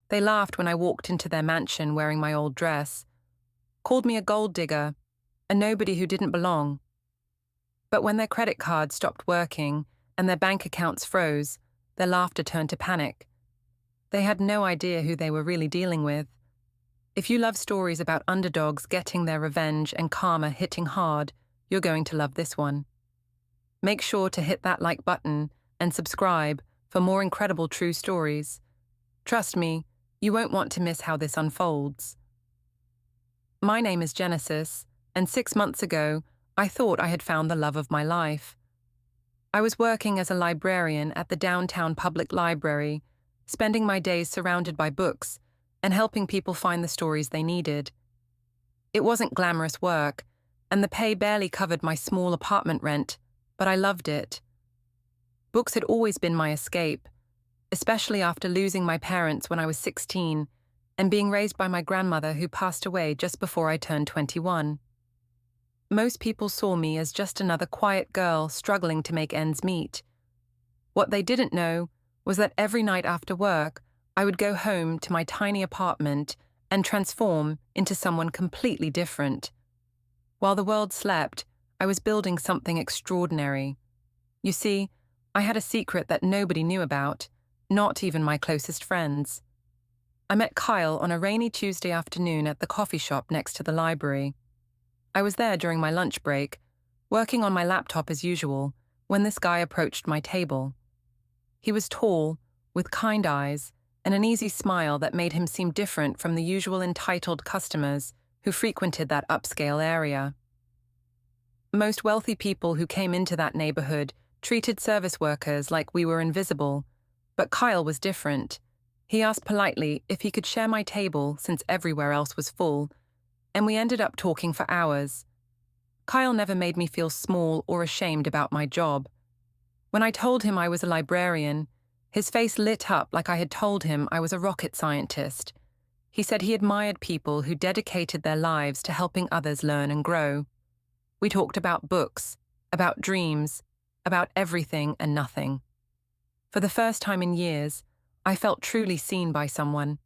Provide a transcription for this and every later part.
They laughed when I walked into their mansion wearing my old dress, called me a gold digger, a nobody who didn't belong. But when their credit cards stopped working and their bank accounts froze, their laughter turned to panic. They had no idea who they were really dealing with. If you love stories about underdogs getting their revenge and karma hitting hard, you're going to love this one. Make sure to hit that like button and subscribe for more incredible true stories. Trust me, you won't want to miss how this unfolds. My name is Genesis, and 6 months ago, I thought I had found the love of my life. I was working as a librarian at the downtown public library, spending my days surrounded by books and helping people find the stories they needed. It wasn't glamorous work, and the pay barely covered my small apartment rent, but I loved it. Books had always been my escape, especially after losing my parents when I was 16 and being raised by my grandmother who passed away just before I turned 21. Most people saw me as just another quiet girl struggling to make ends meet. What they didn't know was that every night after work, I would go home to my tiny apartment and transform into someone completely different. While the world slept, I was building something extraordinary. You see, I had a secret that nobody knew about, not even my closest friends. I met Kyle on a rainy Tuesday afternoon at the coffee shop next to the library. I was there during my lunch break, working on my laptop as usual, when this guy approached my table. He was tall, with kind eyes, and an easy smile that made him seem different from the usual entitled customers who frequented that upscale area. Most wealthy people who came into that neighborhood treated service workers like we were invisible, but Kyle was different. He asked politely if he could share my table since everywhere else was full, and we ended up talking for hours. Kyle never made me feel small or ashamed about my job. When I told him I was a librarian, his face lit up like I had told him I was a rocket scientist. He said he admired people who dedicated their lives to helping others learn and grow. We talked about books, about dreams, about everything and nothing. For the first time in years, I felt truly seen by someone.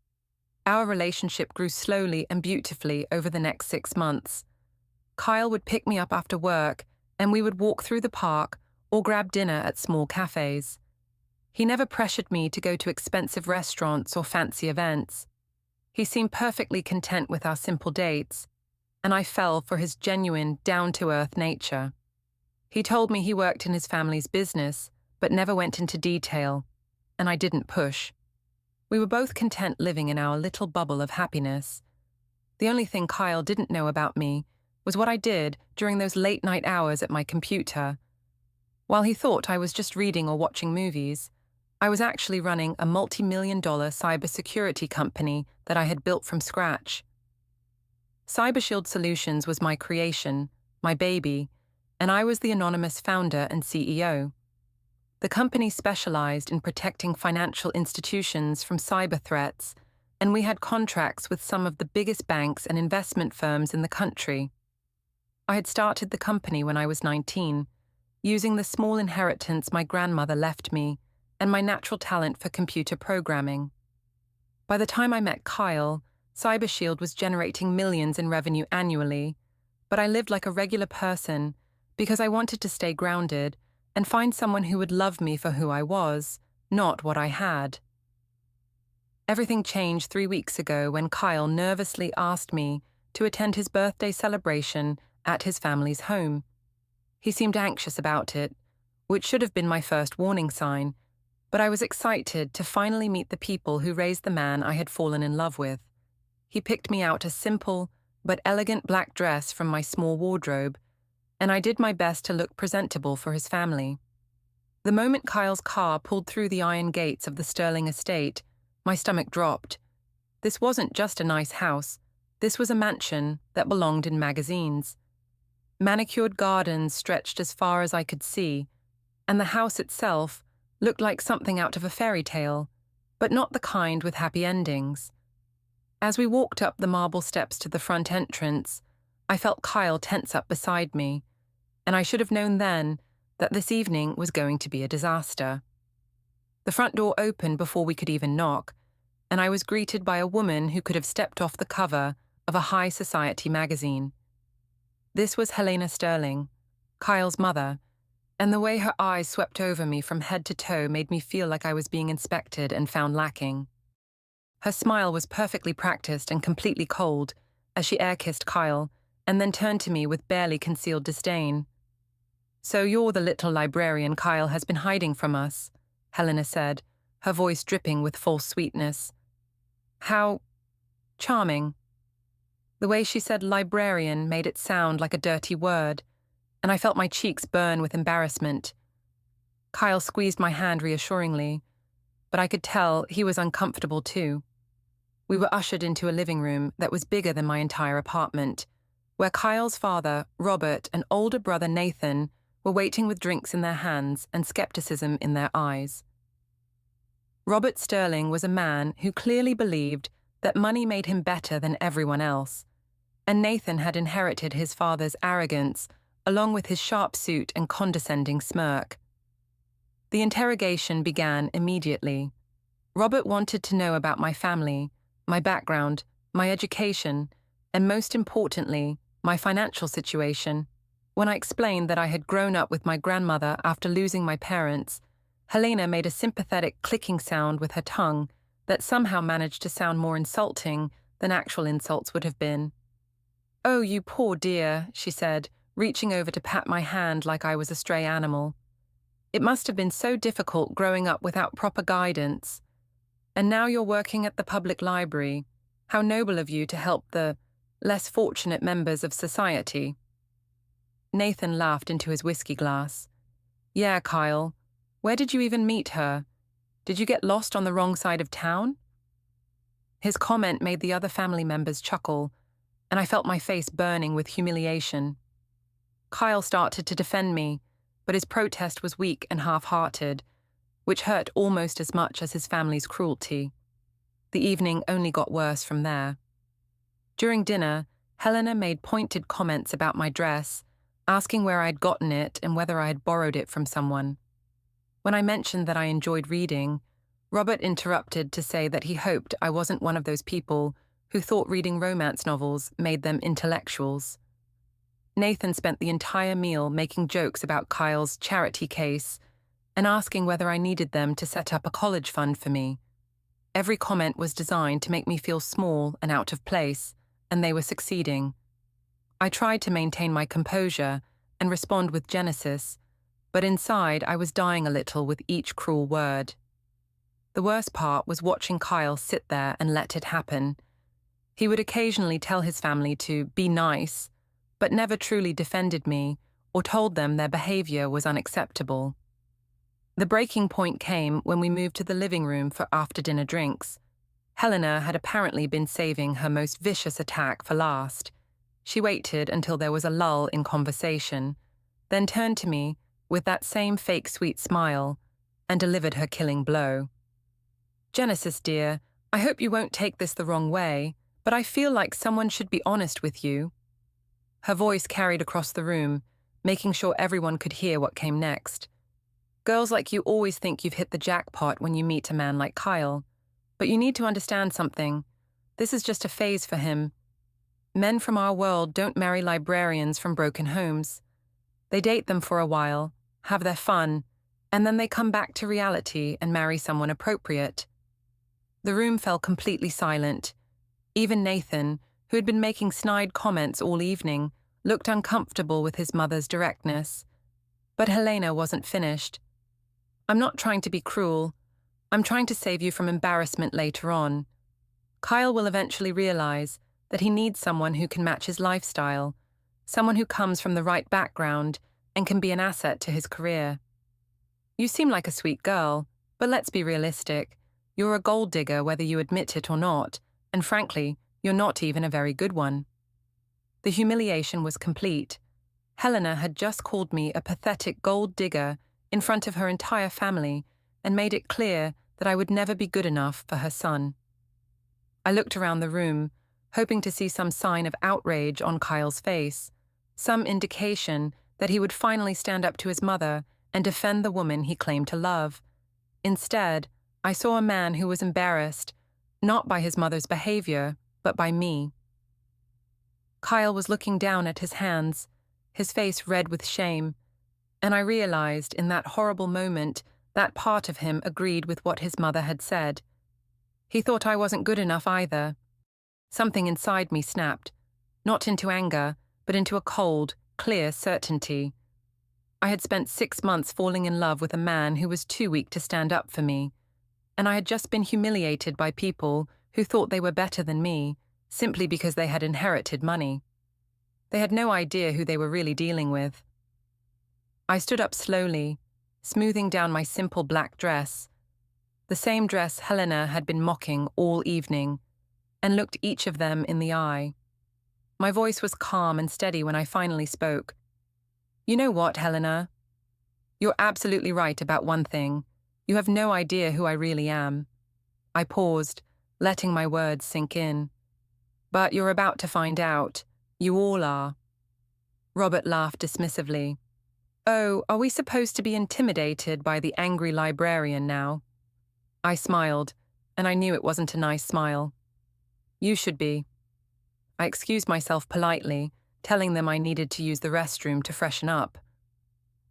Our relationship grew slowly and beautifully over the next 6 months. Kyle would pick me up after work, and we would walk through the park or grab dinner at small cafes. He never pressured me to go to expensive restaurants or fancy events. He seemed perfectly content with our simple dates, and I fell for his genuine, down-to-earth nature. He told me he worked in his family's business, but never went into detail, and I didn't push. We were both content living in our little bubble of happiness. The only thing Kyle didn't know about me was what I did during those late-night hours at my computer. While he thought I was just reading or watching movies, I was actually running a multi-million-dollar cybersecurity company that I had built from scratch. CyberShield Solutions was my creation, my baby, and I was the anonymous founder and CEO. The company specialized in protecting financial institutions from cyber threats, and we had contracts with some of the biggest banks and investment firms in the country. I had started the company when I was 19, using the small inheritance my grandmother left me and my natural talent for computer programming. By the time I met Kyle, CyberShield was generating millions in revenue annually, but I lived like a regular person because I wanted to stay grounded and find someone who would love me for who I was, not what I had. Everything changed 3 weeks ago when Kyle nervously asked me to attend his birthday celebration at his family's home. He seemed anxious about it, which should have been my first warning sign, but I was excited to finally meet the people who raised the man I had fallen in love with. He picked me out a simple but elegant black dress from my small wardrobe, and I did my best to look presentable for his family. The moment Kyle's car pulled through the iron gates of the Sterling estate, my stomach dropped. This wasn't just a nice house. This was a mansion that belonged in magazines. Manicured gardens stretched as far as I could see, and the house itself looked like something out of a fairy tale, but not the kind with happy endings. As we walked up the marble steps to the front entrance, I felt Kyle tense up beside me, and I should have known then that this evening was going to be a disaster. The front door opened before we could even knock, and I was greeted by a woman who could have stepped off the cover of a high society magazine. This was Helena Sterling, Kyle's mother, and the way her eyes swept over me from head to toe made me feel like I was being inspected and found lacking. Her smile was perfectly practiced and completely cold as she air-kissed Kyle and then turned to me with barely concealed disdain. "So you're the little librarian Kyle has been hiding from us," Helena said, her voice dripping with false sweetness. "How charming." The way she said librarian made it sound like a dirty word, and I felt my cheeks burn with embarrassment. Kyle squeezed my hand reassuringly, but I could tell he was uncomfortable too. We were ushered into a living room that was bigger than my entire apartment, where Kyle's father, Robert, and older brother Nathan were waiting with drinks in their hands and skepticism in their eyes. Robert Sterling was a man who clearly believed that money made him better than everyone else, and Nathan had inherited his father's arrogance along with his sharp suit and condescending smirk. The interrogation began immediately. Robert wanted to know about my family, my background, my education, and most importantly, my financial situation. When I explained that I had grown up with my grandmother after losing my parents, Helena made a sympathetic clicking sound with her tongue that somehow managed to sound more insulting than actual insults would have been. "Oh, you poor dear," she said, reaching over to pat my hand like I was a stray animal. "It must have been so difficult growing up without proper guidance. And now you're working at the public library. How noble of you to help the less fortunate members of society." Nathan laughed into his whiskey glass. "Yeah, Kyle. Where did you even meet her? Did you get lost on the wrong side of town?" His comment made the other family members chuckle, and I felt my face burning with humiliation. Kyle started to defend me, but his protest was weak and half-hearted, which hurt almost as much as his family's cruelty. The evening only got worse from there. During dinner, Helena made pointed comments about my dress, asking where I'd gotten it and whether I had borrowed it from someone. When I mentioned that I enjoyed reading, Robert interrupted to say that he hoped I wasn't one of those people who thought reading romance novels made them intellectuals. Nathan spent the entire meal making jokes about Kyle's charity case and asking whether I needed them to set up a college fund for me. Every comment was designed to make me feel small and out of place, and they were succeeding. I tried to maintain my composure and respond with genesis, but inside I was dying a little with each cruel word. The worst part was watching Kyle sit there and let it happen. He would occasionally tell his family to be nice, but never truly defended me or told them their behavior was unacceptable. The breaking point came when we moved to the living room for after-dinner drinks. Helena had apparently been saving her most vicious attack for last. She waited until there was a lull in conversation, then turned to me with that same fake sweet smile and delivered her killing blow. "Genesis, dear, I hope you won't take this the wrong way, but I feel like someone should be honest with you." Her voice carried across the room, making sure everyone could hear what came next. "Girls like you always think you've hit the jackpot when you meet a man like Kyle. But you need to understand something. This is just a phase for him. Men from our world don't marry librarians from broken homes. They date them for a while, have their fun, and then they come back to reality and marry someone appropriate." The room fell completely silent. Even Nathan, who had been making snide comments all evening, looked uncomfortable with his mother's directness. But Helena wasn't finished. "I'm not trying to be cruel. I'm trying to save you from embarrassment later on. Kyle will eventually realize that he needs someone who can match his lifestyle, someone who comes from the right background and can be an asset to his career. You seem like a sweet girl, but let's be realistic. You're a gold digger whether you admit it or not, and frankly, you're not even a very good one." The humiliation was complete. Helena had just called me a pathetic gold digger in front of her entire family and made it clear that I would never be good enough for her son. I looked around the room, hoping to see some sign of outrage on Kyle's face, some indication that he would finally stand up to his mother and defend the woman he claimed to love. Instead, I saw a man who was embarrassed, not by his mother's behavior, but by me. Kyle was looking down at his hands, his face red with shame, and I realized in that horrible moment that part of him agreed with what his mother had said. He thought I wasn't good enough either. Something inside me snapped, not into anger, but into a cold, clear certainty. I had spent 6 months falling in love with a man who was too weak to stand up for me, and I had just been humiliated by people who thought they were better than me, simply because they had inherited money. They had no idea who they were really dealing with. I stood up slowly, smoothing down my simple black dress, the same dress Helena had been mocking all evening, and looked each of them in the eye. My voice was calm and steady when I finally spoke. "You know what, Helena? You're absolutely right about one thing. You have no idea who I really am." I paused, letting my words sink in. "But you're about to find out. You all are." Robert laughed dismissively. "Oh, are we supposed to be intimidated by the angry librarian now?" I smiled, and I knew it wasn't a nice smile. "You should be." I excused myself politely, telling them I needed to use the restroom to freshen up.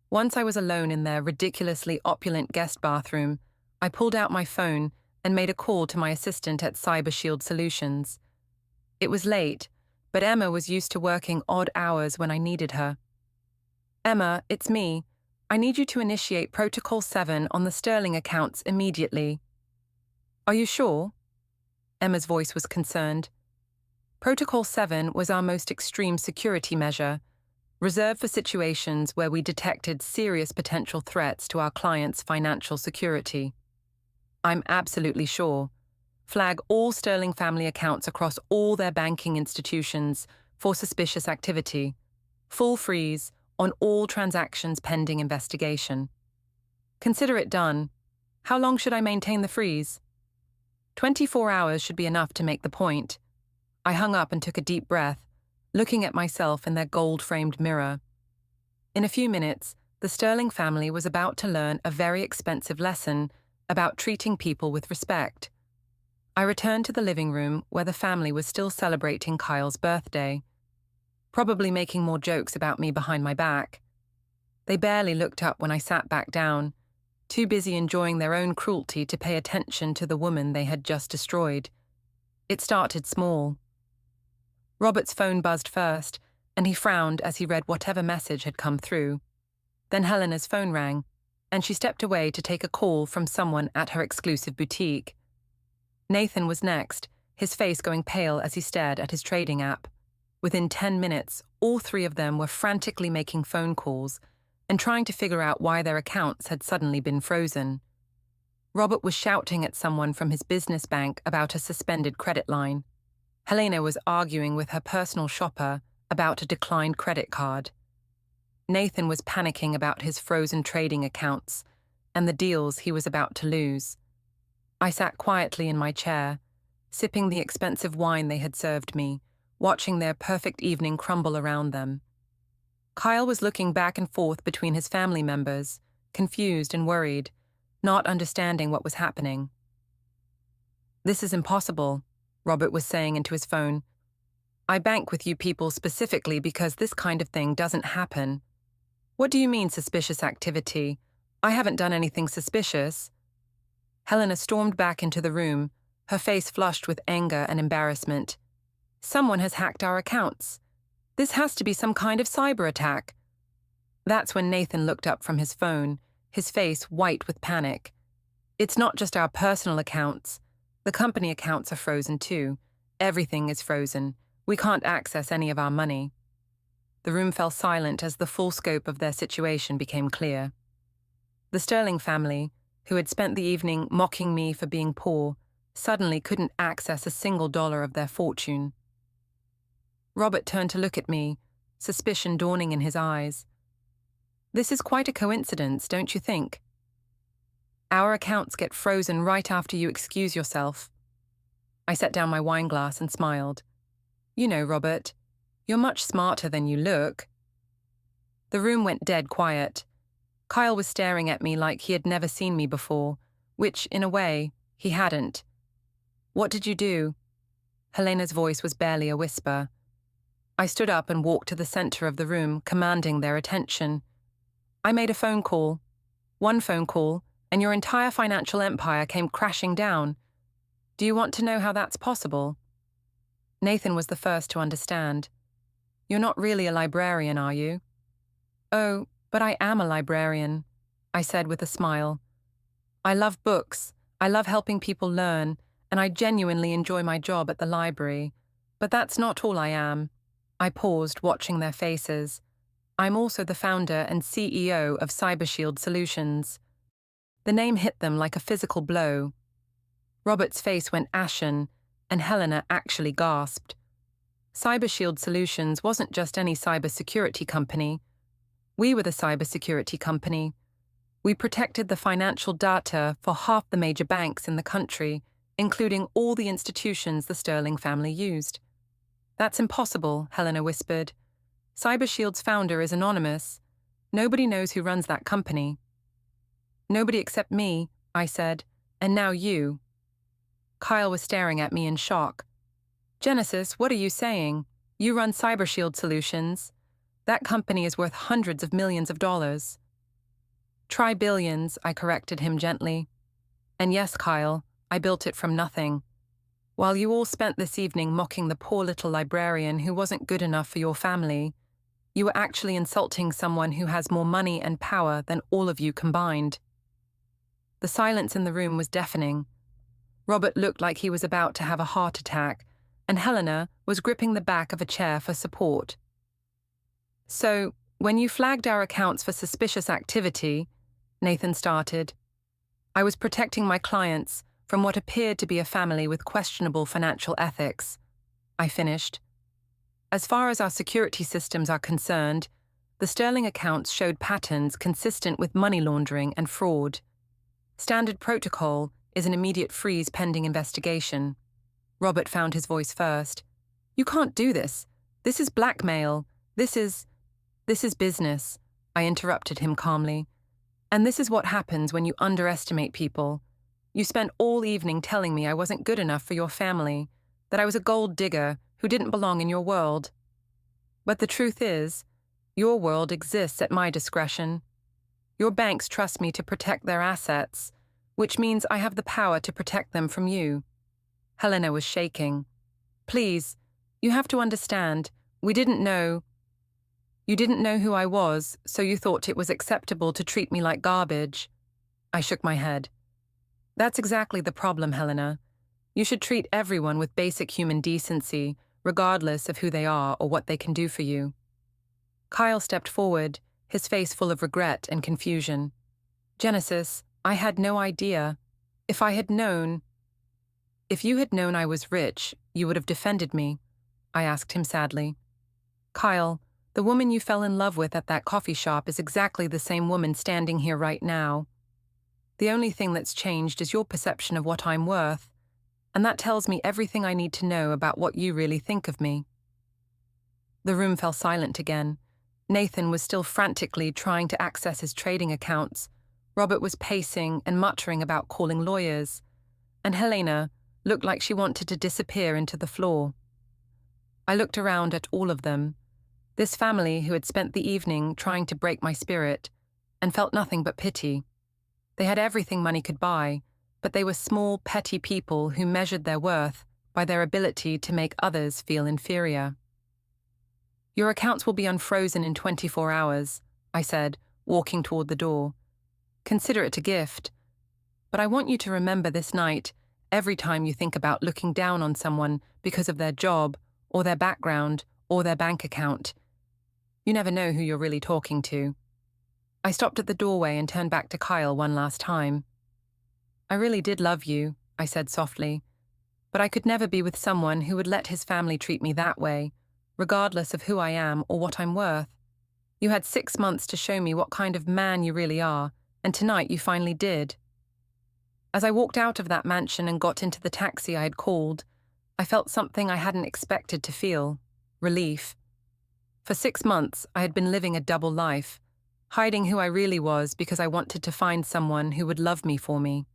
Once I was alone in their ridiculously opulent guest bathroom, I pulled out my phone and made a call to my assistant at CyberShield Solutions. It was late, but Emma was used to working odd hours when I needed her. "Emma, it's me. I need you to initiate Protocol 7 on the Sterling accounts immediately." "Are you sure?" Emma's voice was concerned. Protocol 7 was our most extreme security measure, reserved for situations where we detected serious potential threats to our clients' financial security. "I'm absolutely sure. Flag all Sterling family accounts across all their banking institutions for suspicious activity. Full freeze on all transactions pending investigation." "Consider it done. How long should I maintain the freeze?" 24 hours should be enough to make the point." I hung up and took a deep breath, looking at myself in their gold-framed mirror. In a few minutes, the Sterling family was about to learn a very expensive lesson about treating people with respect. I returned to the living room where the family was still celebrating Kyle's birthday, probably making more jokes about me behind my back. They barely looked up when I sat back down, too busy enjoying their own cruelty to pay attention to the woman they had just destroyed. It started small. Robert's phone buzzed first, and he frowned as he read whatever message had come through. Then Helena's phone rang, and she stepped away to take a call from someone at her exclusive boutique. Nathan was next, his face going pale as he stared at his trading app. Within 10 minutes, all three of them were frantically making phone calls and trying to figure out why their accounts had suddenly been frozen. Robert was shouting at someone from his business bank about a suspended credit line. Helena was arguing with her personal shopper about a declined credit card. Nathan was panicking about his frozen trading accounts and the deals he was about to lose. I sat quietly in my chair, sipping the expensive wine they had served me, watching their perfect evening crumble around them. Kyle was looking back and forth between his family members, confused and worried, not understanding what was happening. "This is impossible," Robert was saying into his phone. "I bank with you people specifically because this kind of thing doesn't happen." "What do you mean suspicious activity? I haven't done anything suspicious." Helena stormed back into the room, her face flushed with anger and embarrassment. "Someone has hacked our accounts. This has to be some kind of cyber attack." That's when Nathan looked up from his phone, his face white with panic. "It's not just our personal accounts. The company accounts are frozen too. Everything is frozen. We can't access any of our money." The room fell silent as the full scope of their situation became clear. The Sterling family, who had spent the evening mocking me for being poor, suddenly couldn't access a single dollar of their fortune. Robert turned to look at me, suspicion dawning in his eyes. "This is quite a coincidence, don't you think? Our accounts get frozen right after you excuse yourself." I set down my wine glass and smiled. "You know, Robert, you're much smarter than you look." The room went dead quiet. Kyle was staring at me like he had never seen me before, which, in a way, he hadn't. What did you do? Helena's voice was barely a whisper. I stood up and walked to the center of the room, commanding their attention. I made a phone call. One phone call, and your entire financial empire came crashing down. Do you want to know how that's possible? Nathan was the first to understand. You're not really a librarian, are you? Oh, but I am a librarian, I said with a smile. I love books, I love helping people learn, and I genuinely enjoy my job at the library. But that's not all I am. I paused, watching their faces. I'm also the founder and CEO of CyberShield Solutions. The name hit them like a physical blow. Robert's face went ashen, and Helena actually gasped. CyberShield Solutions wasn't just any cybersecurity company. We were the cybersecurity company. We protected the financial data for half the major banks in the country, including all the institutions the Sterling family used. That's impossible, Helena whispered. CyberShield's founder is anonymous. Nobody knows who runs that company. Nobody except me, I said, and now you. Kyle was staring at me in shock. Genesis, what are you saying? You run CyberShield Solutions. That company is worth hundreds of millions of dollars. Try billions, I corrected him gently. And yes, Kyle, I built it from nothing. While you all spent this evening mocking the poor little librarian who wasn't good enough for your family, you were actually insulting someone who has more money and power than all of you combined. The silence in the room was deafening. Robert looked like he was about to have a heart attack, and Helena was gripping the back of a chair for support. So, when you flagged our accounts for suspicious activity, Nathan started, I was protecting my clients from what appeared to be a family with questionable financial ethics. I finished. As far as our security systems are concerned, the Sterling accounts showed patterns consistent with money laundering and fraud. Standard protocol is an immediate freeze pending investigation. Robert found his voice first. You can't do this. This is blackmail. This is business, I interrupted him calmly. And this is what happens when you underestimate people. You spent all evening telling me I wasn't good enough for your family, that I was a gold digger who didn't belong in your world. But the truth is, your world exists at my discretion. Your banks trust me to protect their assets, which means I have the power to protect them from you. Helena was shaking. Please, you have to understand, you didn't know who I was, so you thought it was acceptable to treat me like garbage. I shook my head. That's exactly the problem, Helena. You should treat everyone with basic human decency, regardless of who they are or what they can do for you. Kyle stepped forward, his face full of regret and confusion. Genesis, I had no idea. If you had known I was rich, you would have defended me, I asked him sadly. Kyle, the woman you fell in love with at that coffee shop is exactly the same woman standing here right now. The only thing that's changed is your perception of what I'm worth, and that tells me everything I need to know about what you really think of me. The room fell silent again. Nathan was still frantically trying to access his trading accounts. Robert was pacing and muttering about calling lawyers, and Helena looked like she wanted to disappear into the floor. I looked around at all of them, this family who had spent the evening trying to break my spirit, and felt nothing but pity. They had everything money could buy, but they were small, petty people who measured their worth by their ability to make others feel inferior. Your accounts will be unfrozen in 24 hours, I said, walking toward the door. Consider it a gift. But I want you to remember this night every time you think about looking down on someone because of their job, or their background, or their bank account. You never know who you're really talking to. I stopped at the doorway and turned back to Kyle one last time. I really did love you, I said softly, but I could never be with someone who would let his family treat me that way, regardless of who I am or what I'm worth. You had 6 months to show me what kind of man you really are, and tonight you finally did. As I walked out of that mansion and got into the taxi I had called, I felt something I hadn't expected to feel: relief. For 6 months, I had been living a double life, hiding who I really was because I wanted to find someone who would love me for me.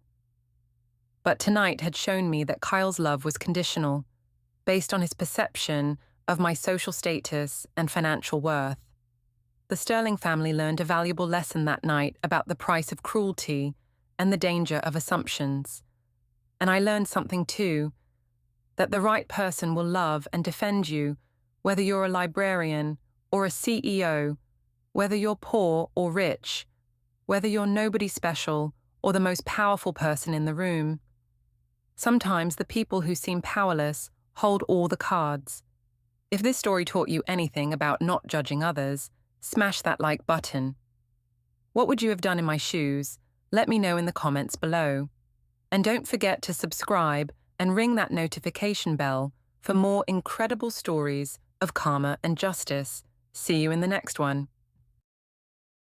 But tonight had shown me that Kyle's love was conditional, based on his perception of my social status and financial worth. The Sterling family learned a valuable lesson that night about the price of cruelty and the danger of assumptions. And I learned something too, that the right person will love and defend you, whether you're a librarian or a CEO, whether you're poor or rich, whether you're nobody special or the most powerful person in the room. Sometimes the people who seem powerless hold all the cards. If this story taught you anything about not judging others, smash that like button. What would you have done in my shoes? Let me know in the comments below. And don't forget to subscribe and ring that notification bell for more incredible stories of karma and justice. See you in the next one.